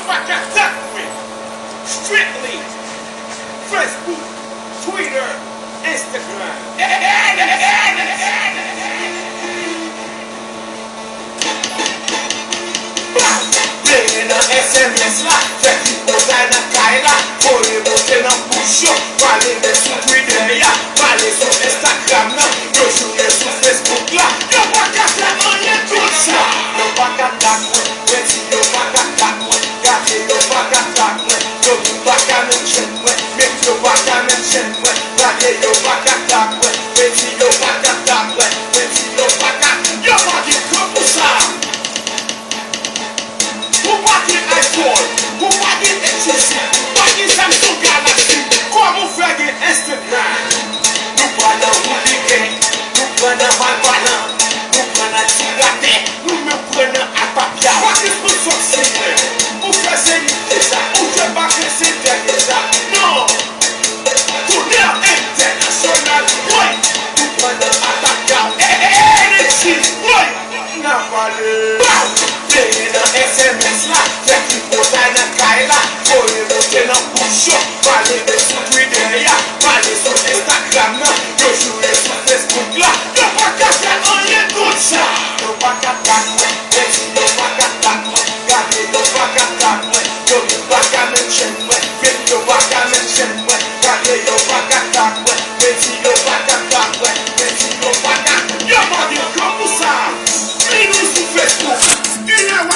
contact with strictly Facebook, Twitter, Instagram. Playing a SMS lá, já que botar na caila, porém você não puxou. Falei desse Twitter, falei sobre Instagram, não. Eu jurei sobre Facebook lá, eu vou casar amanhã tudo. Eu vou catar com esse, eu vou catar com esse, eu vou catar com esse, eu vou catar no chão, mesmo eu vou catar no chão, falei eu vou catar com esse, eu vou catar com esse, eu vou catar, eu vou de campusar. O bate iPhone, o bate HTC, o bate Samsung Galaxy, como flag Instagram. No banão, o ninguém, no banão vai balão.